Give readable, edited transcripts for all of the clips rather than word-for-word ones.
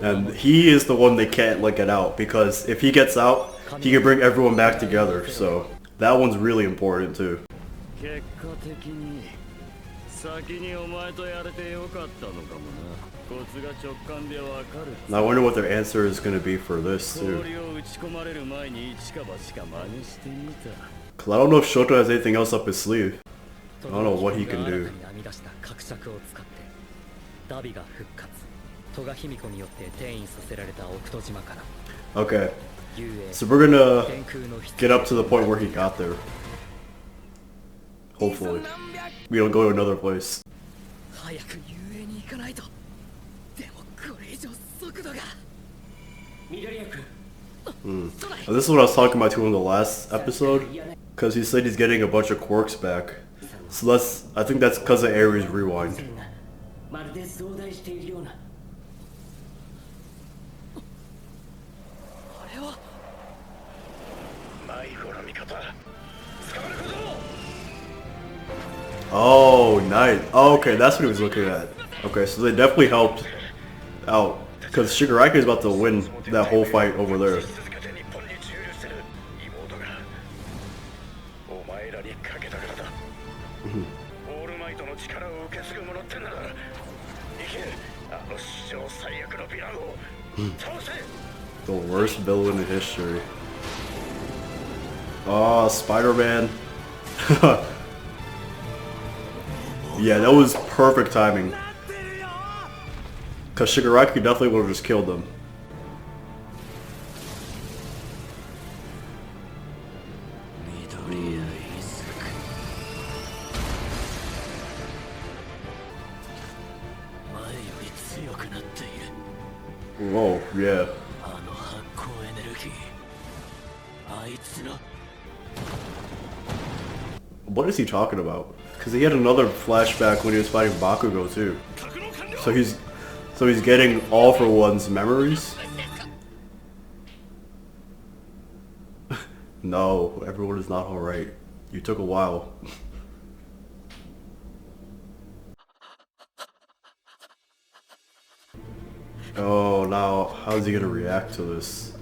And he is the one they can't let get out, because if he gets out, he can bring everyone back together, so that one's really important too. Now I wonder what their answer is going to be for this too. Cause I don't know if Shoto has anything else up his sleeve. I don't know what he can do. Okay, so we're gonna get up to the point where he got there. Hopefully. We don't go to another place. This is what I was talking about too in the last episode, because he said he's getting a bunch of quirks back. So I think that's because of Ares Rewind. Oh, nice. Oh, okay, that's what he was looking at. Okay, so they definitely helped out, because Shigaraki is about to win that whole fight over there. The worst villain in history. Oh, Spider-Man. Yeah, that was perfect timing. Because Shigaraki definitely would have just killed them. Whoa, yeah. What is he talking about? Because he had another flashback when he was fighting Bakugo too. So he's getting All For One's memories? No, everyone is not alright. You took a while. Oh, now how's he gonna react to this?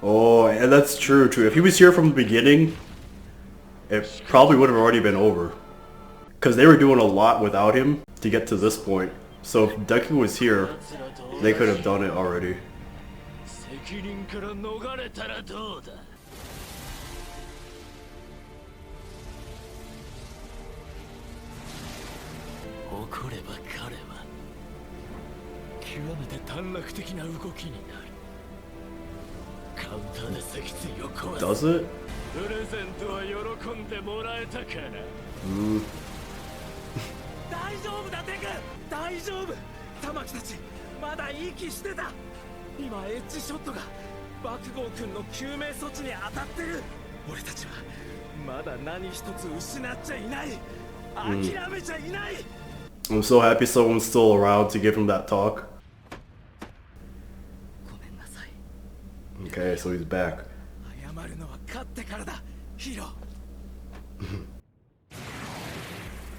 Oh, and that's true too. If he was here from the beginning, it probably would have already been over. Because they were doing a lot without him to get to this point. So if Deku was here, they could have done it already. Does it? I'm so happy someone's still around to give him that talk. Okay, so he's back.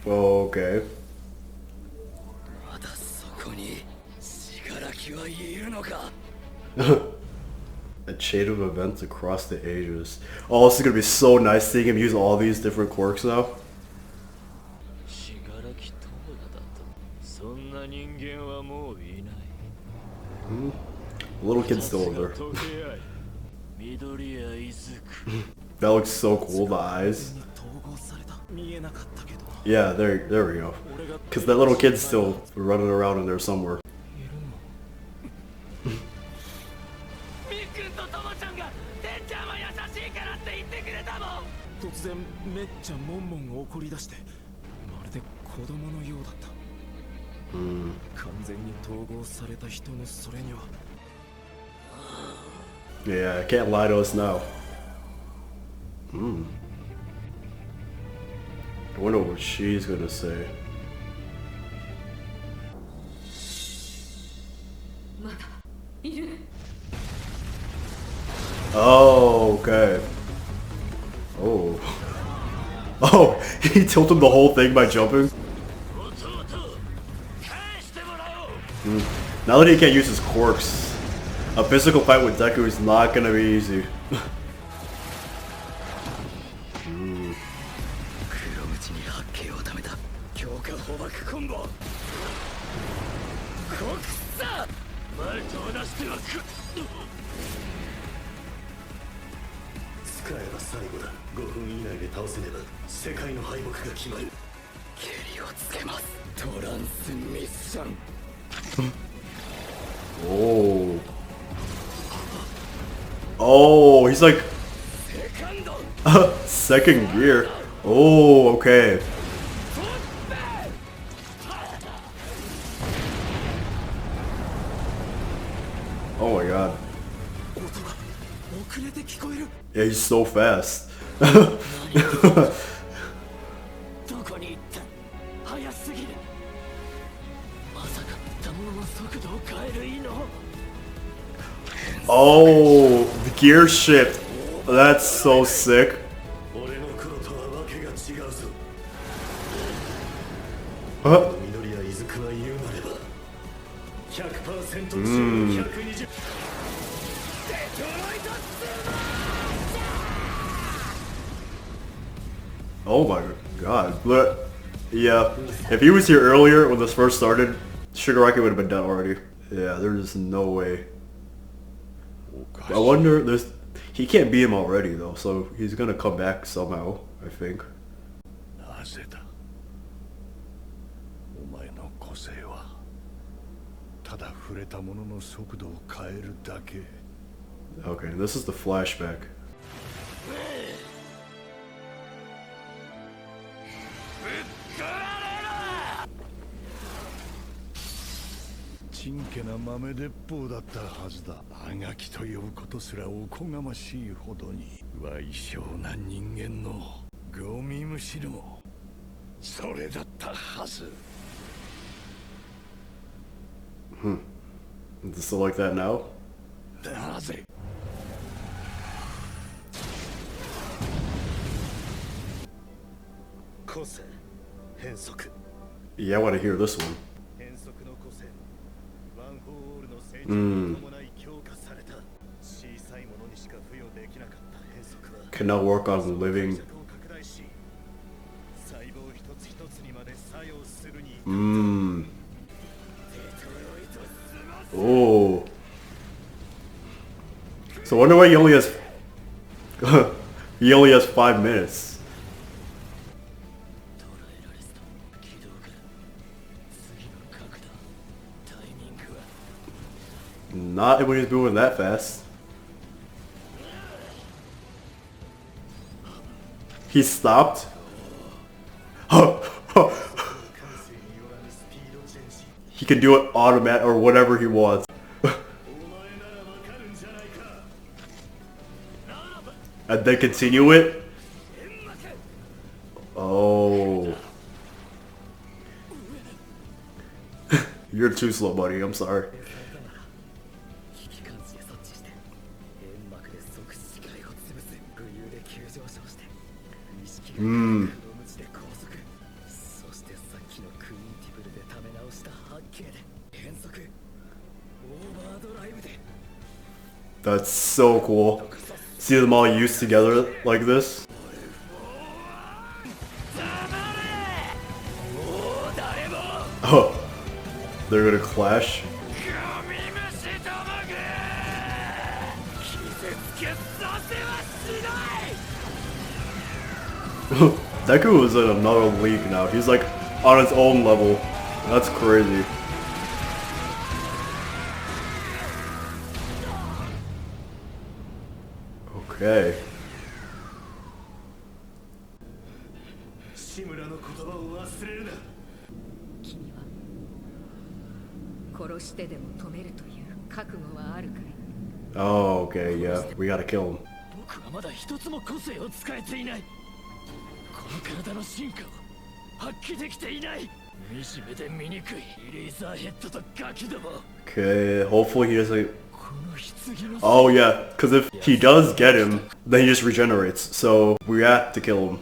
Okay. A chain of events across the ages. Oh, this is gonna be so nice seeing him use all these different quirks now. Little kid's still over there. That looks so cool, the eyes. Yeah, there we go. Because that little kid's still running around in there somewhere. Yeah, can't lie to us now. I wonder what she's gonna say. Oh, okay. Oh. Oh, he tilted the whole thing by jumping? Now that he can't use his quirks, a physical fight with Deku is not gonna be easy. Oh. Oh, he's like second gear. Oh, okay. Oh my god. Yeah, he's so fast. Oh, the gear shift. That's so sick. Huh? Oh my god. Look. Yeah. If he was here earlier when this first started, Shigaraki would have been done already. Yeah, there's no way. I wonder, he can't beat him already though, so he's gonna come back somehow, I think. Okay, this is the flashback. Is it still like that now? Yeah, I want to hear this one. Cannot work on living. Oh. So I wonder why he only has he only has 5 minutes. Not when he's moving that fast. He stopped. He can do it automatic or whatever he wants. And then continue it. Oh. You're too slow, buddy. I'm sorry. That's so cool. See them all used together like this. Oh, they're gonna clash. Deku is in another league now. He's like on his own level. That's crazy. Okay. Oh, okay, yeah. We gotta kill him. Okay, hopefully he doesn't Oh yeah, because if he does get him, then he just regenerates. So we have to kill him.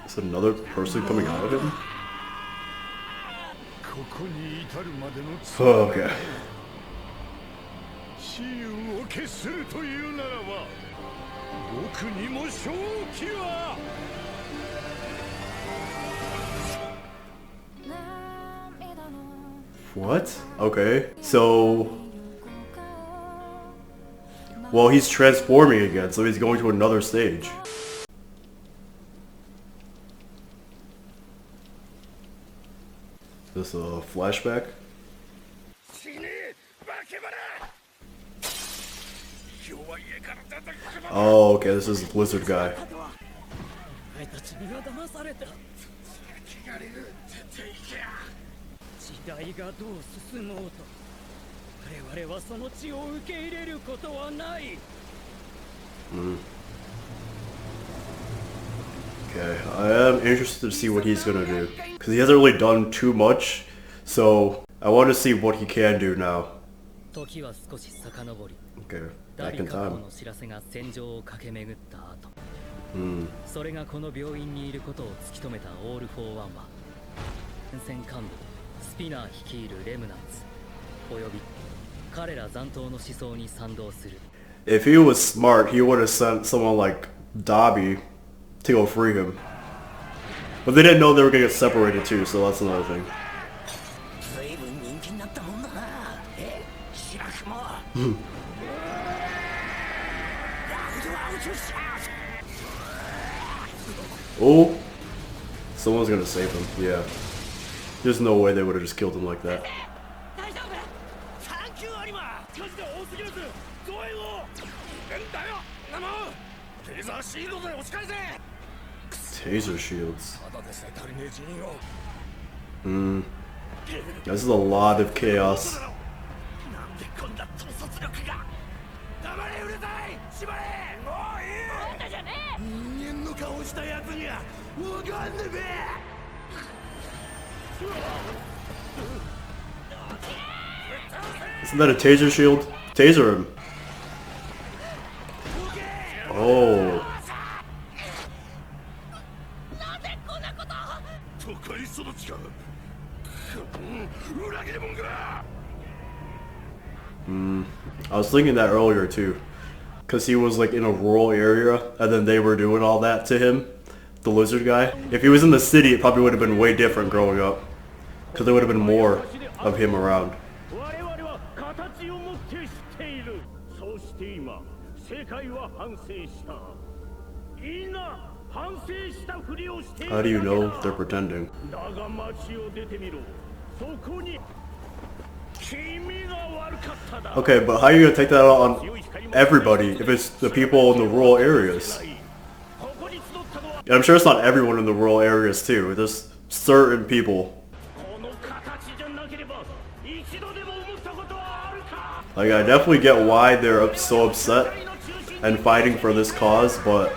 Is another person coming out of him? Oh, okay. What? Okay. So... Well, he's transforming again, so he's going to another stage. Is this a flashback? Oh, okay, this is the Blizzard guy. Okay, I am interested to see what he's gonna do. Because he hasn't really done too much, so I want to see what he can do now. Okay, back in time. それがこの病院にいることを突き止めたオール・フォー・ワンは前線幹部スピナー率いるレムナンツおよび彼ら残党の思想に賛同する If he was smart, he would have sent someone like Dobby to go free him. But they didn't know they were gonna get separated too, so that's another thing. Oh, someone's gonna save him. Yeah, there's no way they would have just killed him like that. Taser shields. This is a lot of chaos. Isn't that a taser shield? Taser him. Oh. I was thinking that earlier too. Because he was like in a rural area and then they were doing all that to him. The lizard guy. If he was in the city, it probably would have been way different growing up. Because there would have been more of him around. How do you know they're pretending? Okay, but how are you gonna take that out on everybody if it's the people in the rural areas? And I'm sure it's not everyone in the rural areas too, there's certain people. Like, I definitely get why they're so upset and fighting for this cause, but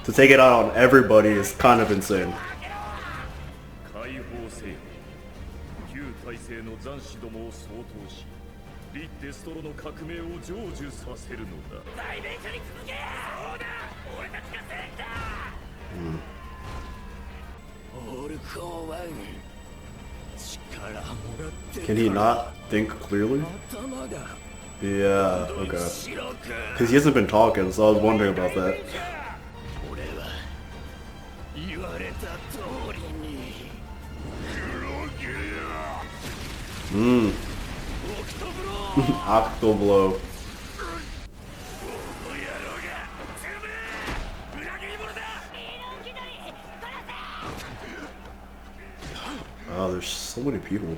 to take it out on everybody is kind of insane. Can he not think clearly? Yeah, okay. Because he hasn't been talking, so I was wondering about that. Octo blow. Oh, there's so many people.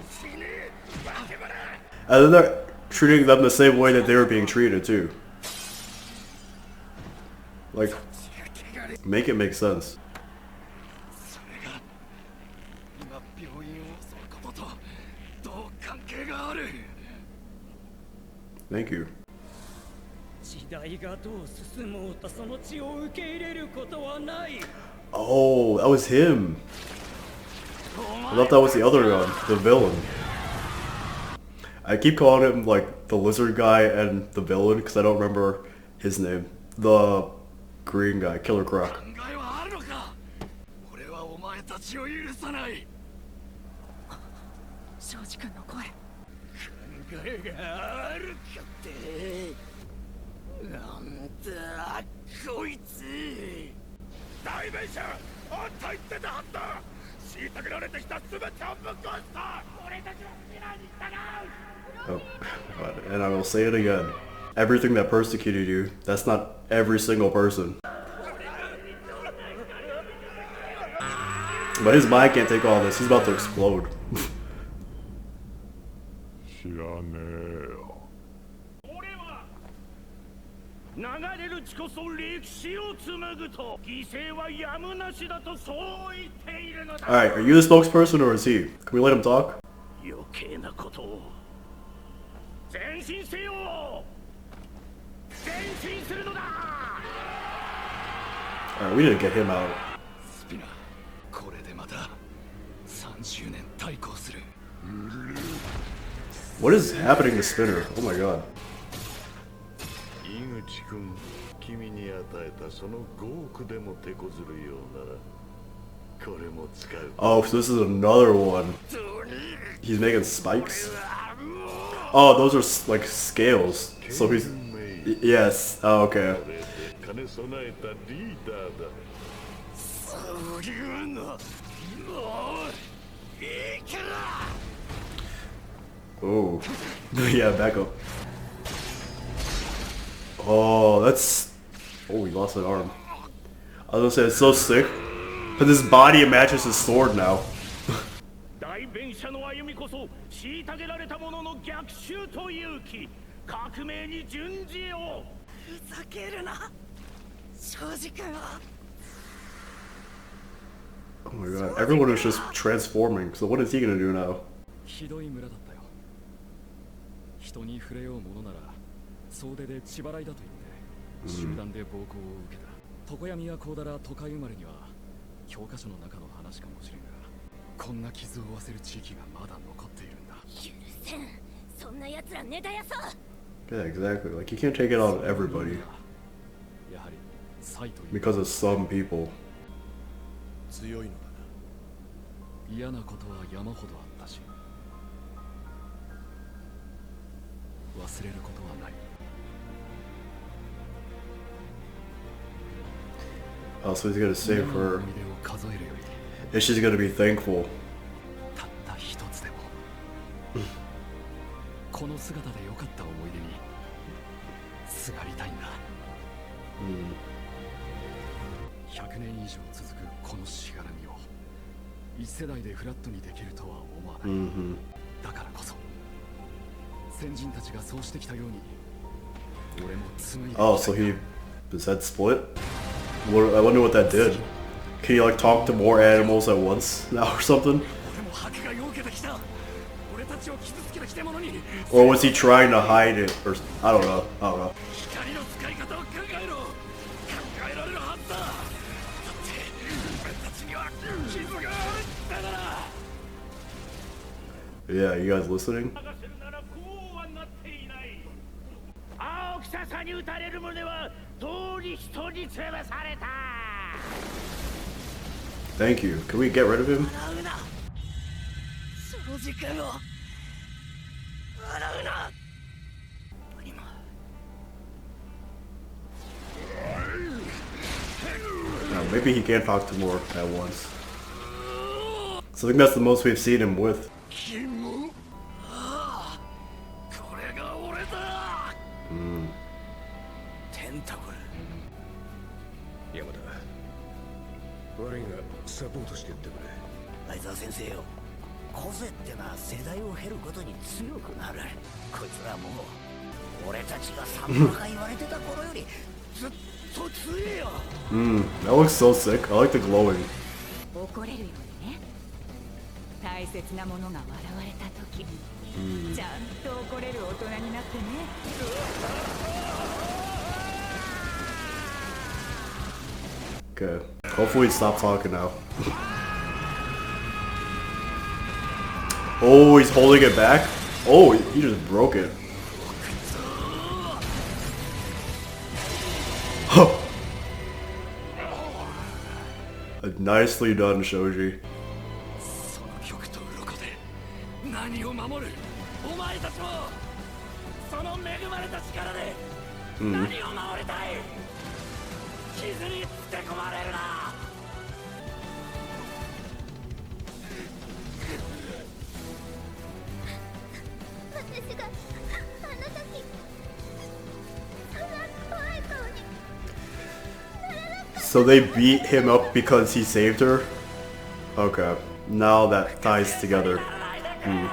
And then they're treating them the same way that they were being treated too. Like, make it make sense. Thank you. Oh, that was him. I thought that was the other one, the villain. I keep calling him like the lizard guy and the villain because I don't remember his name. The green guy, Killer Croc. 俺はお前たちを許さない。庄司君の声。考えがあるかって。なんだこいつ。代弁者、あんた言ってたはずだ。虐げられてきた全てをぶっ壊した。俺たちは未来に従う。Oh, God. And I will say it again. Everything that persecuted you, that's not every single person. But his mind can't take all this. He's about to explode. 知らねえよ。俺は流れる血こそ歴史を紡ぐと犠牲はやむなしだとそう言っているのだ。 Alright, are you the spokesperson or is he? Can we let him talk? 余計なことを前進せよ。前進するのだ。 Alright, we need to get him out. スピナ、これでまた30年対抗する。 What is happening to Spinner? Oh my god. 井口君、君に与えたその5億でも手こずるようなら、これも使う。 Oh, so this is another one. He's making spikes? Oh, those are like scales. So he's... Yes. Oh, okay. 兼ね備えたリーダーだ。そういうのもういいから。 Oh. Yeah, back up. Oh, that's... Oh, he lost an arm. I was gonna say, it's so sick. But his body matches his sword now. 代弁者の歩みこそ虐げられた者の逆襲と勇気、革命に準じよう。ふざけるな。庄司君は。 Oh my god, everyone is just transforming. So what is he gonna do now? ひどい村だったよ。人に触れようものなら総出で血払いだと言って集団で暴行を受けた。常闇や高田ら都会生まれには教科書の中の話かもしれんが、こんな傷を負わせる地域がまだ残っているんだ。許せん。そんな奴ら根絶やそう。 Yeah, exactly. Like, you can't take it on everybody. やはりサイという Because of some people. 強いのだな。嫌なことは山ほどあったし、忘れることはない。 Oh, so he's gonna save her. 思い出を数えるより And she's gonna be thankful. たった一つでもこの姿で良かった思い出にすがりたいんだ。100年以上続くこのしがらみを一世代でフラットにできるとは思わない。だからこそ先人たちがそうしてきたように俺も紡いでいきたい。 Oh, so his head split? What, I wonder what that did. Can he like talk to more animals at once now or something? 俺も迫害を受けてきた。俺たちを傷つけてきた者に Or was he trying to hide it? Or I don't know. I don't know. 光の使い方を考えろ。考えられるはずだ。だって俺たちには傷があるんだから。 Yeah, you guys listening? 探せるならこうはなっていない。青臭さに打たれる胸は通り人に潰された。 Thank you. Can we get rid of him? 笑うな。庄司君を。笑うな。今。 No, maybe he can't talk to more at once. So I think that's the most we've seen him with. キム。ああ、これが俺だ。テンタコル。山田、悪いがサポートしてやってくれ。相沢先生よ、個性ってのは世代を経ることに強くなる。こいつらもう俺たちがサンバカ言われてた頃よりずっと強えよ。That looks so sick. I like the glowing. 怒れるようにね。大切なものが笑われた時、ちゃんと怒れる大人になってね。 Okay. Hopefully he stopped talking now. Oh, he's holding it back? Oh, he just broke it. Nicely done, Shoji. その曲と鱗で何を守る？お前たちもその恵まれた力で何を守りたい？傷につけ込まれるな。私があの時そんな怖い顔に So they beat him up because he saved her? Okay. Now that ties together. Hmm.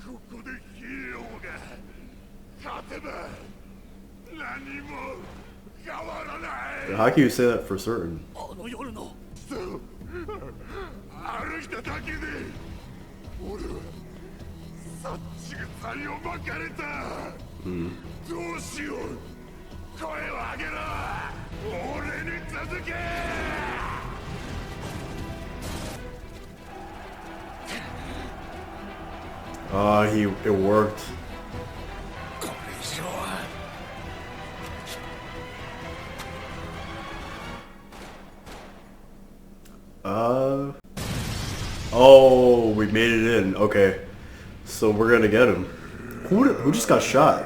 ここでヒーローが勝てば何も変わらない。 How can you say that for certain? あの夜のそう歩いただけで俺はそっちが才をまかれた。どうしよう。声を上げろ。俺に続け。 It worked. これ以上は Oh, we made it in. Okay. So we're gonna get him. Who just got shot?